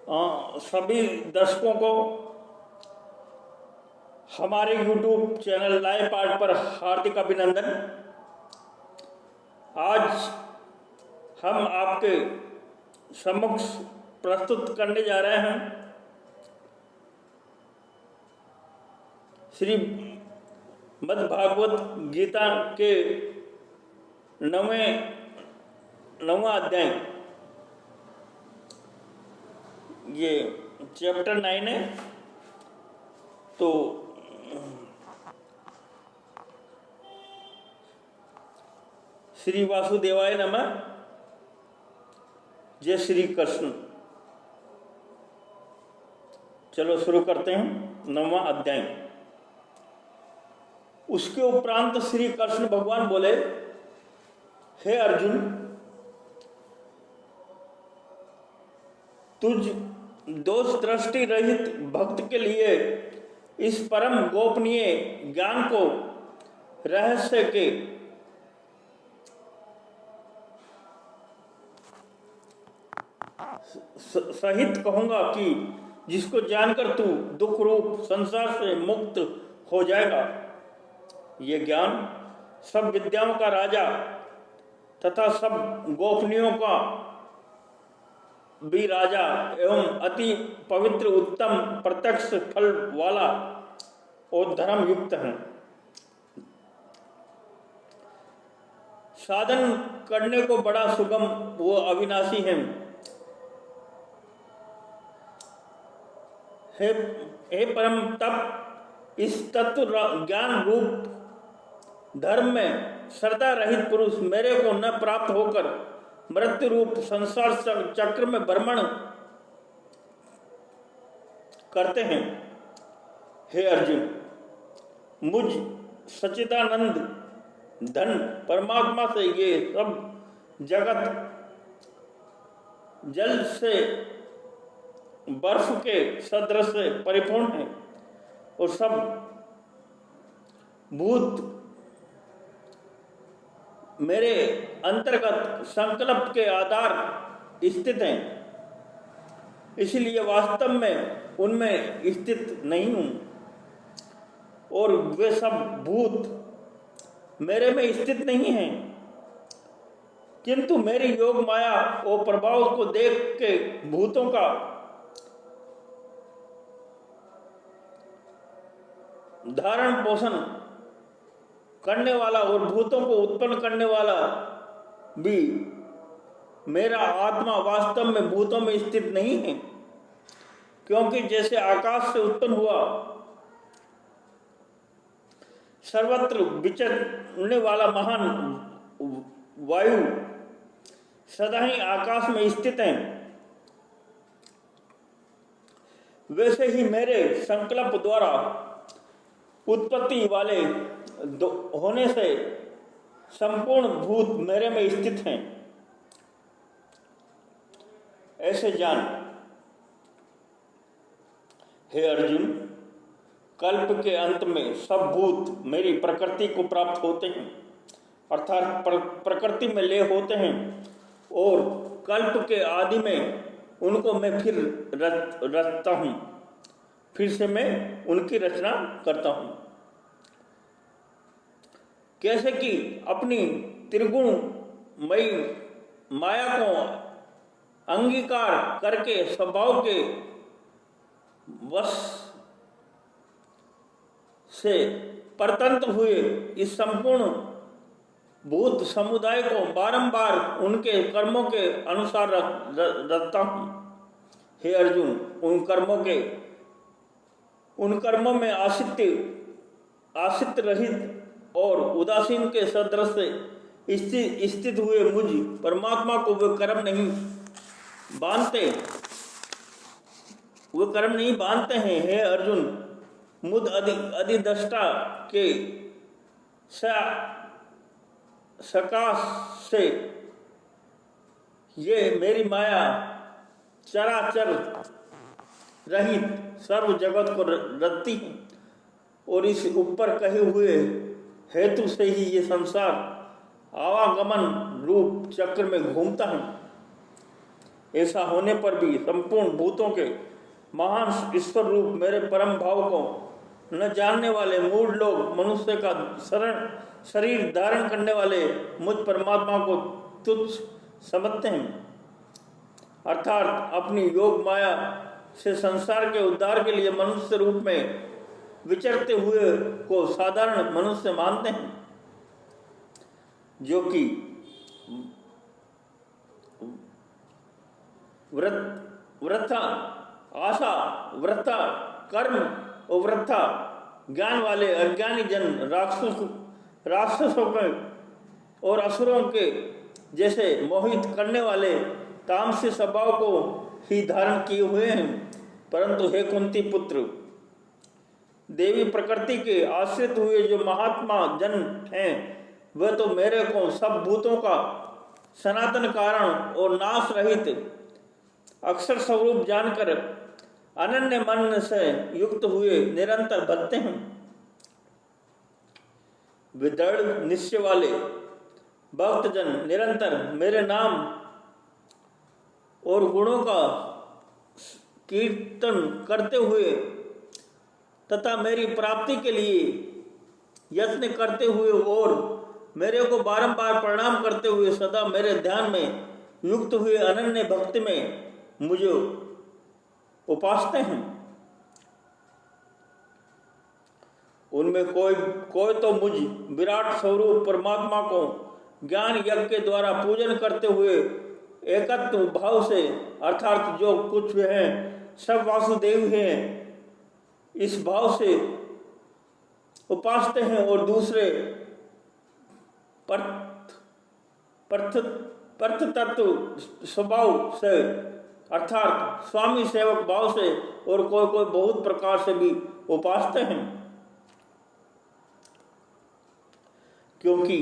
सभी दर्शकों को हमारे YouTube चैनल लाइव आर्ट पर हार्दिक अभिनंदन। आज हम आपके समक्ष प्रस्तुत करने जा रहे हैं श्री मद्भागवत गीता के नौवां अध्याय। ये चैप्टर 9 है। तो श्री वासुदेवाय नमः। जय श्री कृष्ण। चलो शुरू करते हैं 9वां अध्याय। उसके उपरांत श्री कृष्ण भगवान बोले, हे अर्जुन, तुझ दोष दृष्टि रहित भक्त के लिए इस परम गोपनीय ज्ञान को रहस्य के सहित कहूंगा कि जिसको जानकर तू दुख रूप संसार से मुक्त हो जाएगा। ये ज्ञान सब विद्याओं का राजा तथा सब गोपनीयों का भी राजा एवं अति पवित्र उत्तम प्रत्यक्ष फल वाला और धर्म युक्त है। साधन करने को बड़ा सुगम वो अविनाशी है। हे परम तप, इस तत्व ज्ञान रूप धर्म में श्रद्धा रहित पुरुष मेरे को न प्राप्त होकर मृत्यु रूप संसार चक्र में भ्रमण करते हैं। हे अर्जुन, मुझ सच्चिदानंद धन परमात्मा से ये सब जगत जल से बर्फ के सदृश से परिपूर्ण है और सब भूत मेरे अंतर्गत संकल्प के आधार स्थित हैं। इसलिए वास्तव में उनमें स्थित नहीं हूं और वे सब भूत मेरे में स्थित नहीं हैं, किंतु मेरी योग माया और प्रभाव को देख के भूतों का धारण पोषण करने वाला और भूतों को उत्पन्न करने वाला भी मेरा आत्मा वास्तव में भूतों में स्थित नहीं है। क्योंकि जैसे आकाश से उत्पन्न हुआ सर्वत्र विचरने वाला महान वायु सदा ही आकाश में स्थित है, वैसे ही मेरे संकल्प द्वारा उत्पत्ति वाले होने से संपूर्ण भूत मेरे में स्थित हैं। ऐसे जान, हे अर्जुन, कल्प के अंत में सब भूत मेरी प्रकृति को प्राप्त होते हैं, अर्थात प्रकृति में लय होते हैं और कल्प के आदि में उनको मैं फिर रचता हूं, फिर से मैं उनकी रचना करता हूं। कैसे कि अपनी त्रिगुणमयी माया को अंगीकार करके स्वभाव के वश से परतंत्र हुए इस संपूर्ण भूत समुदाय को बारंबार उनके कर्मों के अनुसार रखता हूं। हे अर्जुन, उन कर्मों में आश्रित रहित और उदासीन के सदृश से स्थित हुए मुझ परमात्मा को वे कर्म नहीं बांधते हैं। हे अर्जुन, मुझ अधिदष्टा के सकाश से ये मेरी माया चराचर रहित सर्व जगत को रचती है और इस ऊपर कहे हुए हेतु से ही ये संसार आवागमन रूप चक्र में घूमता हूं। ऐसा होने पर भी संपूर्ण भूतों के महान ईश्वर रूप मेरे परम भाव को न जानने वाले मूढ़ लोग मनुष्य का शरीर धारण करने वाले मुझ परमात्मा को तुच्छ समझते हैं, अर्थात अपनी योग माया से संसार के उद्धार के लिए मनुष्य रूप में विचरते हुए को साधारण मनुष्य मानते हैं, जो कि वृथा आशा, वृथा कर्म और वृथा ज्ञान वाले अज्ञानी जन राक्षसों के और असुरों के जैसे मोहित करने वाले तामसी स्वभाव को ही धारण किए हुए हैं। परंतु हे कुंती पुत्र, देवी प्रकृति के आश्रित हुए जो महात्मा जन हैं, वह तो मेरे को सब भूतों का सनातन कारण और नाश रहित अक्षर स्वरूप जानकर अनन्य मन से युक्त हुए निरंतर भजते हैं। विदृढ़ निश्चय वाले भक्तजन निरंतर मेरे नाम और गुणों का कीर्तन करते हुए तथा मेरी प्राप्ति के लिए यत्न करते हुए और मेरे को बारंबार प्रणाम करते हुए सदा मेरे ध्यान में युक्त हुए अनन्य भक्ति में मुझे उपासते हैं। उनमें कोई तो मुझ विराट स्वरूप परमात्मा को ज्ञान यज्ञ के द्वारा पूजन करते हुए एकत्व भाव से, अर्थात जो कुछ वे हैं सब वासुदेव हैं, इस भाव से उपासते हैं, और दूसरे पर्थ तत्व स्वभाव से, अर्थात स्वामी सेवक भाव से, और कोई बहुत प्रकार से भी उपासते हैं। क्योंकि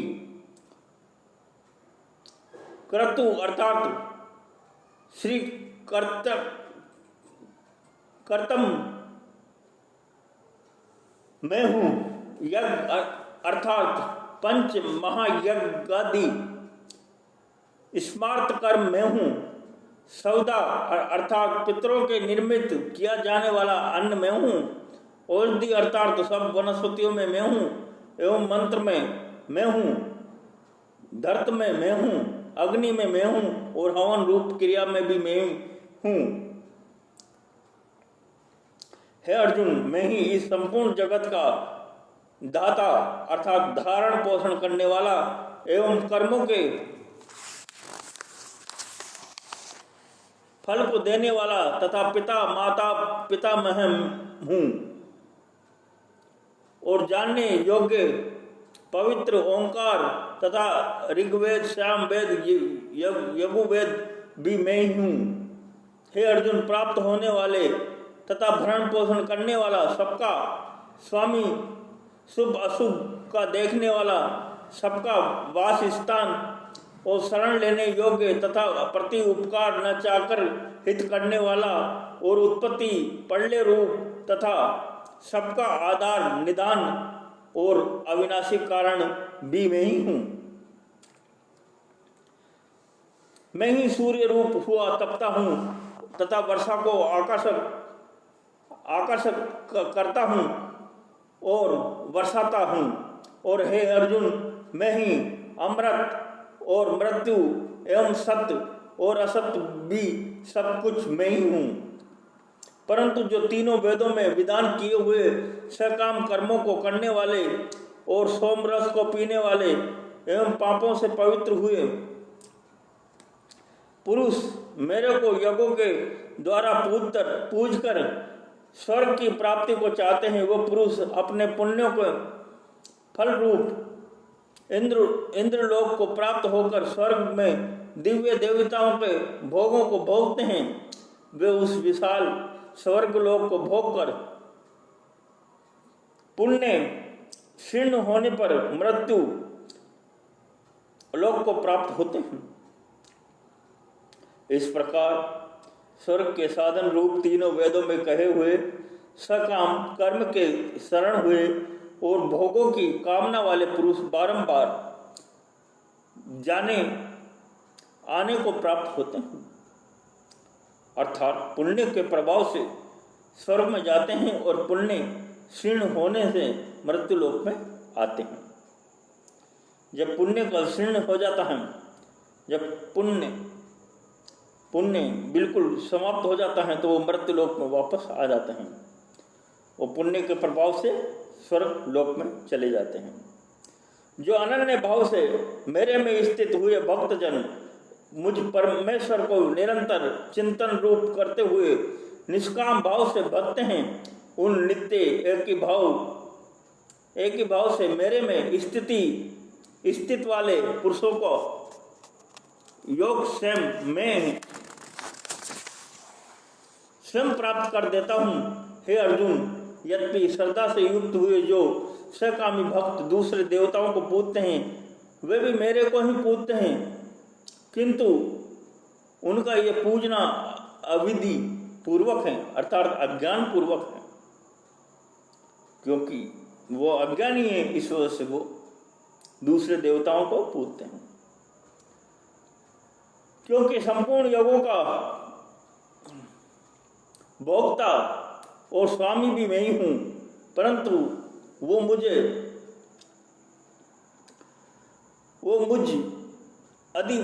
क्रतु अर्थात श्री कर्तम मैं हूं, यज्ञ अर्थात पंच महायज्ञादि स्मार्त कर्म मैं हूं, सौदा अर्थात पितरों के निर्मित किया जाने वाला अन्न मैं हूं, औषधि अर्थात सब वनस्पतियों में मैं हूं, एवं मंत्र में मैं हूं, धर्त में मैं हूं, अग्नि में मैं हूं, और हवन रूप क्रिया में भी मैं हूं। हे अर्जुन, मैं ही इस संपूर्ण जगत का दाता अर्थात धारण पोषण करने वाला एवं कर्मों के फल को देने वाला तथा पिता माता पितामह हूं, और जानने योग्य पवित्र ओंकार तथा ऋग्वेद, सामवेद, यजुर्वेद भी मैं ही हूं। हे अर्जुन, प्राप्त होने वाले तथा भरण पोषण करने वाला, सबका स्वामी, शुभ अशुभ का देखने वाला, सबका वास स्थान और शरण लेने योग्य तथा प्रति उपकार न चाहकर हित करने वाला, और उत्पत्ति प्रलय रूप तथा सबका आधार निदान और अविनाशी कारण भी मैं ही हूं। मैं ही सूर्य रूप हुआ तपता हूं तथा वर्षा को आकर्षक करता हूं और वर्षाता हूं। और हे अर्जुन, मैं ही अमृत और मृत्यु एवं सत्य और असत्य भी सब कुछ मैं ही हूं। परंतु जो तीनों वेदों में विधान किए हुए सकाम कर्मों को करने वाले और सोमरस को पीने वाले एवं पापों से पवित्र हुए पुरुष मेरे को यज्ञों के द्वारा पूजकर स्वर्ग की प्राप्ति को चाहते हैं, वो पुरुष अपने पुण्यों के फल रूप इंद्रलोक को प्राप्त होकर स्वर्ग में दिव्य देवताओं के भोगों को भोगते हैं। वे उस विशाल स्वर्ग लोक को भोगकर पुण्य क्षीण होने पर मृत्यु लोक को प्राप्त होते हैं। इस प्रकार स्वर्ग के साधन रूप तीनों वेदों में कहे हुए सकाम कर्म के शरण हुए और भोगों की कामना वाले पुरुष बारंबार जाने आने को प्राप्त होते हैं। अर्थात पुण्य के प्रभाव से स्वर्ग में जाते हैं और पुण्य क्षीण होने से मृत्युलोक में आते हैं। जब पुण्य का क्षीण हो जाता है, जब पुण्य बिल्कुल समाप्त हो जाता है, तो वो मृत्युलोक में वापस आ जाते हैं। वो पुण्य के प्रभाव से स्वर्ग लोक में चले जाते हैं। जो अनन्य भाव से मेरे में स्थित हुए भक्तजन मुझ परमेश्वर को निरंतर चिंतन रूप करते हुए निष्काम भाव से भजते हैं, उन नित्य एक ही भाव से मेरे में स्थित वाले पुरुषों को योग स्वयं प्राप्त कर देता हूँ। हे अर्जुन, यद्यपि श्रद्धा से युक्त हुए जो सकामी भक्त दूसरे देवताओं को पूजते हैं, वे भी मेरे को ही पूजते हैं, किंतु उनका ये पूजना अविधि पूर्वक है, अर्थात अज्ञान पूर्वक है, क्योंकि वो अज्ञानी है, इस वजह से वो दूसरे देवताओं को पूजते हैं। क्योंकि संपूर्ण योगों का भोक्ता और स्वामी भी मैं ही हूं, परंतु वो मुझ आदि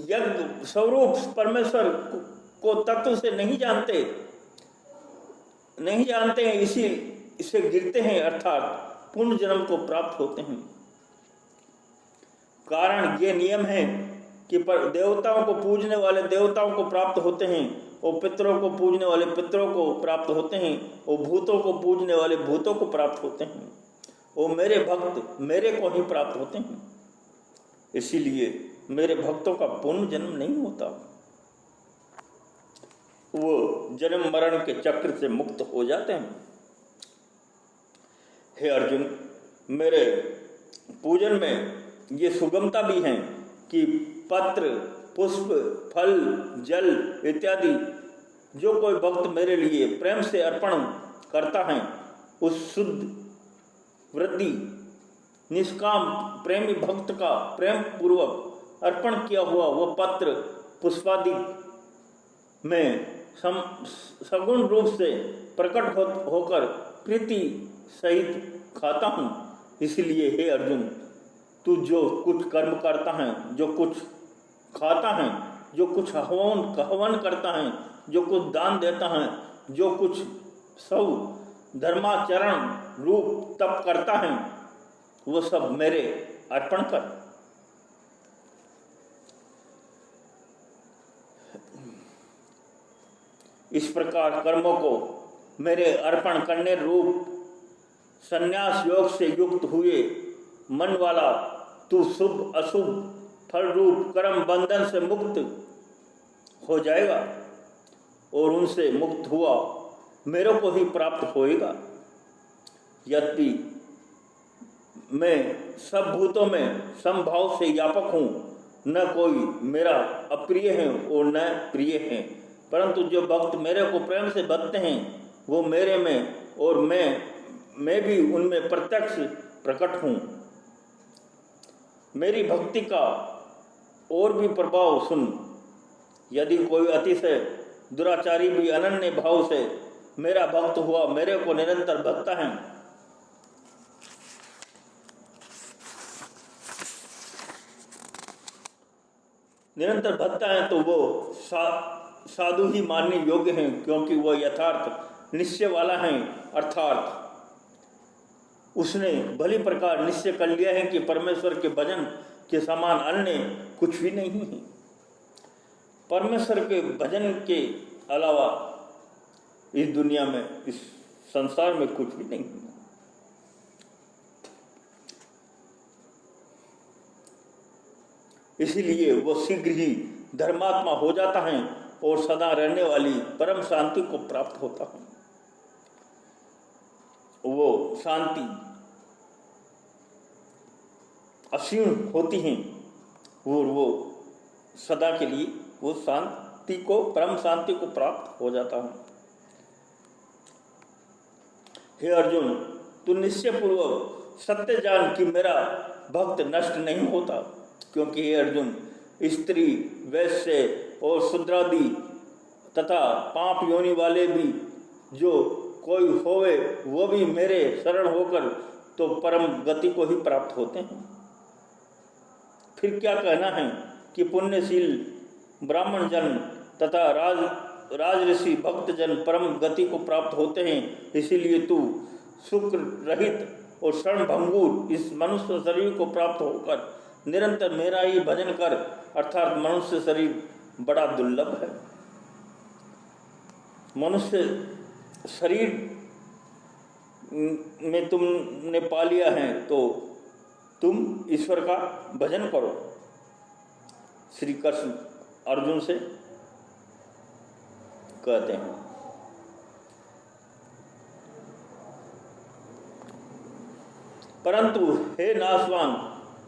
यज्ञ स्वरूप परमेश्वर को तत्व से नहीं जानते हैं, इसे गिरते हैं, अर्थात पुण्य जन्म को प्राप्त होते हैं। कारण ये नियम है कि देवताओं को पूजने वाले देवताओं को प्राप्त होते हैं, और पितरों को पूजने वाले पितरों को प्राप्त होते हैं, और भूतों को पूजने वाले भूतों को प्राप्त होते हैं, और मेरे भक्त मेरे को ही प्राप्त होते हैं। इसीलिए मेरे भक्तों का पुण्य जन्म नहीं होता, वो जन्म मरण के चक्र से मुक्त हो जाते हैं। हे अर्जुन, मेरे पूजन में ये सुगमता भी है कि पत्र, पुष्प, फल, जल इत्यादि जो कोई भक्त मेरे लिए प्रेम से अर्पण करता है, उस शुद्ध वृद्धि निष्काम प्रेमी भक्त का प्रेम पूर्वक अर्पण किया हुआ वो पत्र पुष्पादि में सगुण रूप से प्रकट होकर प्रीति सहित खाता हूँ। इसलिए हे अर्जुन, तू जो कुछ कर्म करता है, जो कुछ खाता है, जो कुछ हवन करता है, जो कुछ दान देता है, जो कुछ सब धर्माचरण रूप तप करता है, वो सब मेरे अर्पण कर। इस प्रकार कर्मों को मेरे अर्पण करने रूप संन्यास योग से युक्त हुए मन वाला तू शुभ अशुभ फल रूप कर्म बंधन से मुक्त हो जाएगा, और उनसे मुक्त हुआ मेरे को ही प्राप्त होएगा। यद्यपि मैं सब भूतों में समभाव से व्यापक हूँ, न कोई मेरा अप्रिय है और न प्रिय है, परंतु जो भक्त मेरे को प्रेम से भजते हैं वो मेरे में, और मैं भी उनमें प्रत्यक्ष प्रकट हूँ। मेरी भक्ति का और भी प्रभाव सुन। यदि कोई अतिशय दुराचारी भी अनन्य भाव से मेरा भक्त हुआ मेरे को निरंतर भजता है, तो वो साधु ही मानने योग्य हैं, क्योंकि वह यथार्थ निश्चय वाला है, अर्थात उसने भली प्रकार निश्चय कर लिया है कि परमेश्वर के भजन के समान अन्य कुछ भी नहीं है। परमेश्वर के भजन के अलावा इस दुनिया में, इस संसार में कुछ भी नहीं है। इसीलिए वो शीघ्र ही धर्मात्मा हो जाता है और सदा रहने वाली परम शांति को प्राप्त होता है। वो शांति असीम होती है और वो सदा के लिए वो शांति को, परम शांति को प्राप्त हो जाता है। हे अर्जुन, तू निश्चय पूर्वक सत्य जान कि मेरा भक्त नष्ट नहीं होता, क्योंकि हे अर्जुन, स्त्री, वैश्य और शूद्रादि तथा पाप योनि वाले भी जो कोई होवे वो भी मेरे शरण होकर तो परम गति को ही प्राप्त होते हैं। फिर क्या कहना है कि पुण्यशील ब्राह्मण जन तथा राजऋषि भक्त जन परम गति को प्राप्त होते हैं। इसीलिए तू शुक्र रहित और शरण भंगुर इस मनुष्य शरीर को प्राप्त होकर निरंतर मेरा ही भजन कर, अर्थात मनुष्य शरीर बड़ा दुर्लभ है। मनुष्य शरीर में तुमने पा लिया है तो तुम ईश्वर का भजन करो। श्री कृष्ण अर्जुन से कहते हैं। परंतु हे नाशवान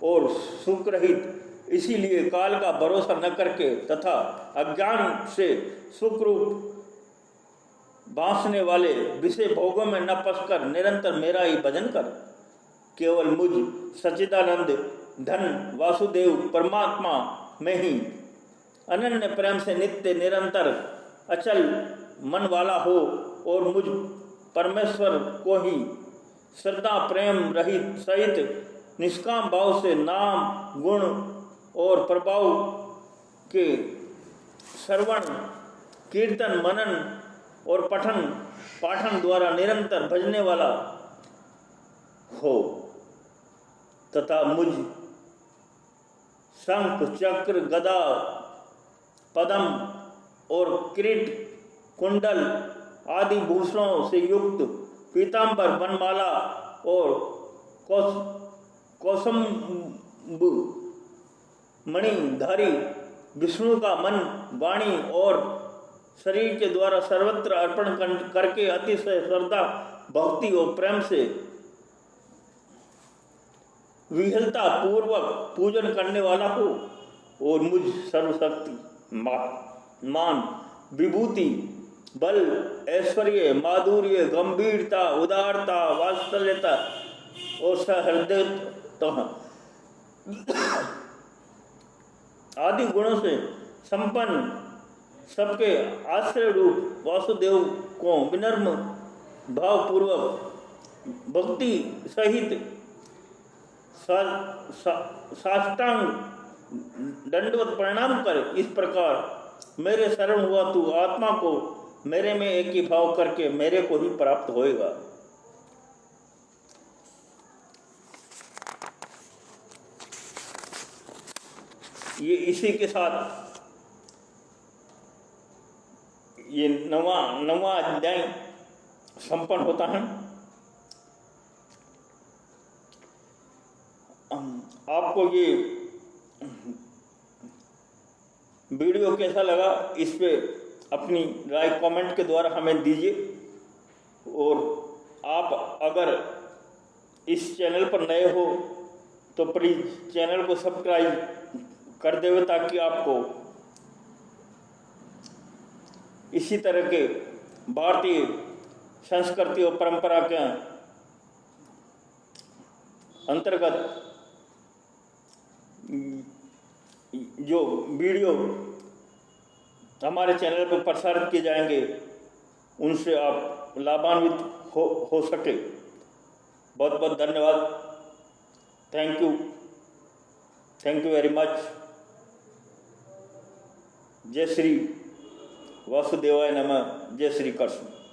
और सुख रहित, इसीलिए काल का भरोसा न करके तथा अज्ञान से सुख रूप बांसने वाले विषय भोगों में न फंसकर निरंतर मेरा ही भजन कर। केवल मुझ सच्चिदानंद धन वासुदेव परमात्मा में ही अनन्य प्रेम से नित्य निरंतर अचल मन वाला हो और मुझ परमेश्वर को ही श्रद्धा प्रेम रहित सहित निष्काम भाव से नाम गुण और प्रभाव के श्रवण कीर्तन मनन और पठन पाठन द्वारा निरंतर भजने वाला हो तथा मुझ शंख चक्र गदा पदम और किरीट कुंडल आदि भूषणों से युक्त पीतांबर वनमाला और कौसुंब मणिधारी विष्णु का मन वाणी और शरीर के द्वारा सर्वत्र अर्पण करके अतिशय श्रद्धा भक्ति और प्रेम से विहलता पूर्वक पूजन करने वाला हो और मुझ सर्वशक्ति मान विभूति बल ऐश्वर्य माधुर्य गंभीरता उदारता वात्सल्यता और सहृदयता आदि गुणों से संपन्न सबके आश्रय रूप वासुदेव को विनम्र भावपूर्वक भक्ति सहित साष्टांग दंडवत प्रणाम कर इस प्रकार मेरे शरण हुआ तू आत्मा को मेरे में एक ही भाव करके मेरे को ही प्राप्त होएगा। ये इसी के साथ ये नवा अध्याय संपन्न होता है। आपको ये वीडियो कैसा लगा इस पे अपनी राय कमेंट के द्वारा हमें दीजिए और आप अगर इस चैनल पर नए हो तो प्लीज़ चैनल को सब्सक्राइब कर देवे ताकि आपको इसी तरह के भारतीय संस्कृति और परंपरा के अंतर्गत जो वीडियो हमारे चैनल पर प्रसारित किए जाएंगे उनसे आप लाभान्वित हो सके। बहुत बहुत धन्यवाद। Thank you very much. जय श्री वासुदेवाय नमः। जय श्री कृष्ण।